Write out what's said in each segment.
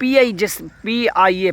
PIA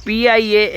PIA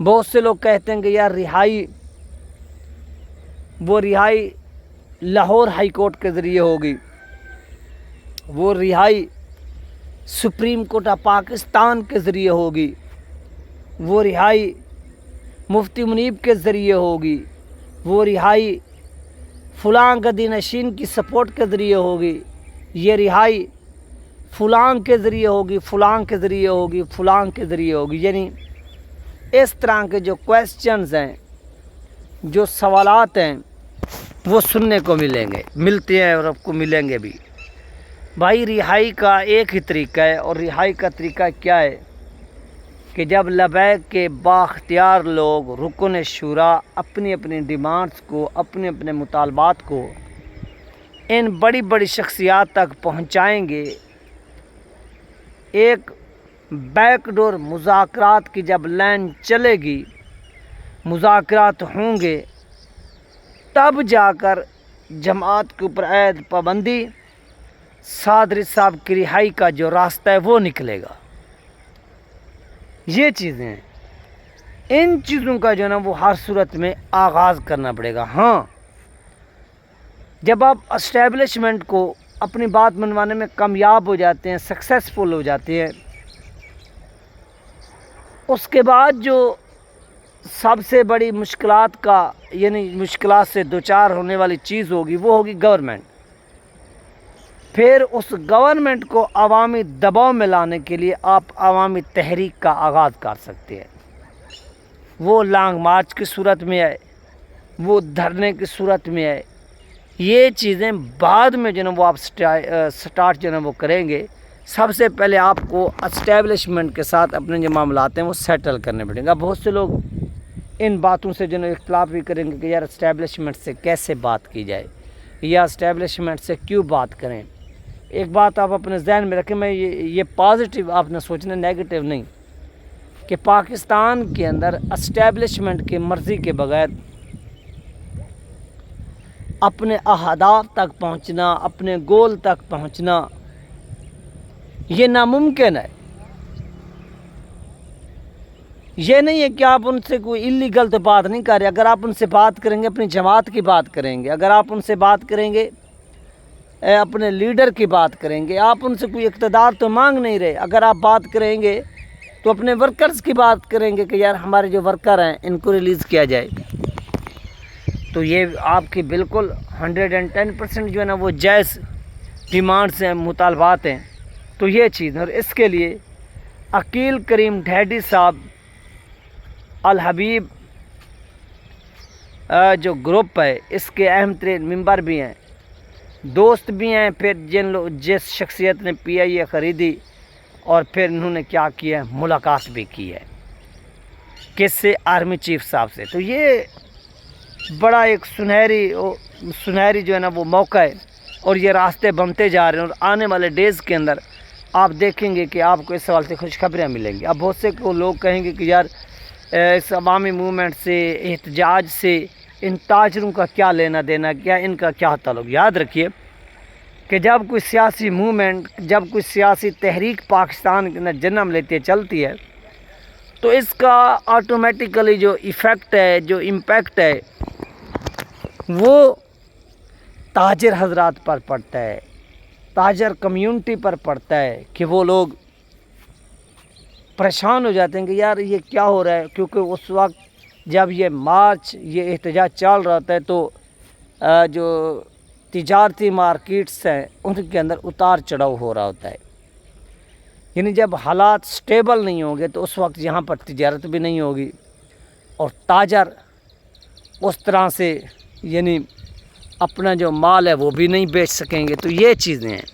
بہت سے لوگ کہتے ہیں کہ یار رہائی لاہور ہائی کورٹ کے ذریعے ہوگی، وہ رہائی سپریم کورٹ آف پاکستان کے ذریعے ہوگی، وہ رہائی مفتی منیب کے ذریعے ہوگی، وہ رہائی فلاں گدی نشین کی سپورٹ کے ذریعے ہوگی، یہ رہائی فلاں کے ذریعے ہوگی، فلاں کے ذریعے ہوگی، فلاں کے ذریعے ہوگی. یعنی اس طرح کے جو کویسچنز ہیں، جو سوالات ہیں، وہ سننے کو ملتے ہیں اور آپ کو ملیں گے بھی. بھائی رہائی کا ایک ہی طریقہ ہے، اور رہائی کا طریقہ کیا ہے کہ جب لبیک کے بااختیار لوگ رکن شورا اپنی اپنی ڈیمانڈز کو، اپنے اپنے مطالبات کو ان بڑی بڑی شخصیات تک پہنچائیں گے، ایک بیک ڈور مذاکرات کی جب لائن چلے گی، مذاکرات ہوں گے، تب جا کر جماعت کے اوپر عائد پابندی، صادری صاحب کی رہائی کا جو راستہ ہے وہ نکلے گا. یہ چیزیں ہیں، ان چیزوں کا جو ہے نا وہ ہر صورت میں آغاز کرنا پڑے گا. ہاں، جب آپ اسٹیبلشمنٹ کو اپنی بات منوانے میں کامیاب ہو جاتے ہیں، سکسیسفل ہو جاتے ہیں، اس کے بعد جو سب سے بڑی مشکلات کا یعنی مشکلات سے دوچار ہونے والی چیز ہوگی وہ ہوگی گورنمنٹ. پھر اس گورنمنٹ کو عوامی دباؤ میں لانے کے لیے آپ عوامی تحریک کا آغاز کر سکتے ہیں. وہ لانگ مارچ کی صورت میں ہے، وہ دھرنے کی صورت میں ہے. یہ چیزیں بعد میں جو ہے وہ آپ سٹارٹ جو ہے وہ کریں گے. سب سے پہلے آپ کو اسٹیبلشمنٹ کے ساتھ اپنے جو معاملات ہیں وہ سیٹل کرنے پڑیں گے. بہت سے لوگ ان باتوں سے جو ہے اختلاف بھی کریں گے کہ یار اسٹیبلشمنٹ سے کیسے بات کی جائے یا اسٹیبلشمنٹ سے کیوں بات کریں. ایک بات آپ اپنے ذہن میں رکھیں، میں یہ پازیٹیو آپ نے سوچنا، نیگیٹو نہیں، کہ پاکستان کے اندر اسٹیبلشمنٹ کی مرضی کے بغیر اپنے اہداف تک پہنچنا، اپنے گول تک پہنچنا یہ ناممکن ہے. یہ نہیں ہے کہ آپ ان سے کوئی اللیگل تو بات نہیں کر رہے. اگر آپ ان سے بات کریں گے، اپنی جماعت کی بات کریں گے، اگر آپ ان سے بات کریں گے، اپنے لیڈر کی بات کریں گے، آپ ان سے کوئی اقتدار تو مانگ نہیں رہے. اگر آپ بات کریں گے تو اپنے ورکرز کی بات کریں گے کہ یار ہمارے جو ورکر ہیں ان کو ریلیز کیا جائے. تو یہ آپ کی بالکل 110% جو ہے نا وہ جائز ڈیمانڈز ہیں، مطالبات ہیں. تو یہ چیز، اور اس کے لیے عقیل کریم ڈھیڈی صاحب الحبیب جو گروپ ہے، اس کے اہم ترین ممبر بھی ہیں، دوست بھی ہیں. پھر جس شخصیت نے PIA خریدی اور پھر انہوں نے کیا کیا، ملاقات بھی کی ہے کس سے، آرمی چیف صاحب سے. تو یہ بڑا ایک سنہری جو ہے نا وہ موقع ہے، اور یہ راستے بنتے جا رہے ہیں. اور آنے والے ڈیز کے اندر آپ دیکھیں گے کہ آپ کو اس سوال سے خوشخبریاں ملیں گی. اب بہت سے لوگ کہیں گے کہ یار اس عوامی موومنٹ سے، احتجاج سے ان تاجروں کا کیا لینا دینا، کیا ان کا کیا تعلق. یاد رکھیے کہ جب کوئی سیاسی موومنٹ، جب کوئی سیاسی تحریک پاکستان کے اندر جنم لیتی ہے، چلتی ہے، تو اس کا آٹومیٹیکلی جو ایفیکٹ ہے، جو امپیکٹ ہے، وہ تاجر حضرات پر پڑتا ہے، تاجر کمیونٹی پر پڑتا ہے، کہ وہ لوگ پریشان ہو جاتے ہیں کہ یار یہ کیا ہو رہا ہے. کیونکہ اس وقت جب یہ مارچ، یہ احتجاج چل رہا ہوتا ہے، تو جو تجارتی مارکیٹس ہیں ان کے اندر اتار چڑھاؤ ہو رہا ہوتا ہے. یعنی جب حالات سٹیبل نہیں ہوں گے تو اس وقت یہاں پر تجارت بھی نہیں ہوگی، اور تاجر اس طرح سے یعنی اپنا جو مال ہے وہ بھی نہیں بیچ سکیں گے. تو یہ چیزیں ہیں.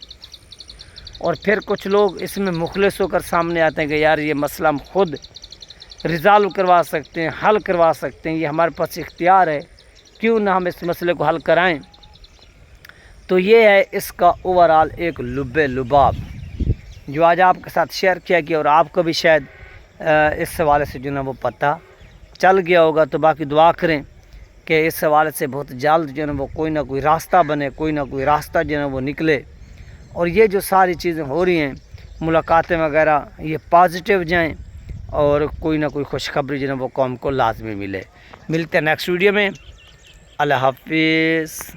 اور پھر کچھ لوگ اس میں مخلص ہو کر سامنے آتے ہیں کہ یار یہ مسئلہ ہم خود ریزالو کروا سکتے ہیں، حل کروا سکتے ہیں، یہ ہمارے پاس اختیار ہے، کیوں نہ ہم اس مسئلے کو حل کرائیں. تو یہ ہے اس کا اوورال ایک لب لباب جو آج آپ کے ساتھ شیئر کیا گیا، اور آپ کو بھی شاید اس حوالے سے جو ہے وہ پتہ چل گیا ہوگا. تو باقی دعا کریں کہ اس حوالے سے بہت جلد جو ہے وہ کوئی نہ کوئی راستہ بنے، کوئی نہ کوئی راستہ جو ہے وہ نکلے. اور یہ جو ساری چیزیں ہو رہی ہیں، ملاقاتیں وغیرہ، یہ پازیٹیو جائیں، اور کوئی نہ کوئی خوشخبری جو ہے وہ قوم کو لازمی ملے۔ ملتے ہیں نیکسٹ ویڈیو میں۔ اللہ حافظ۔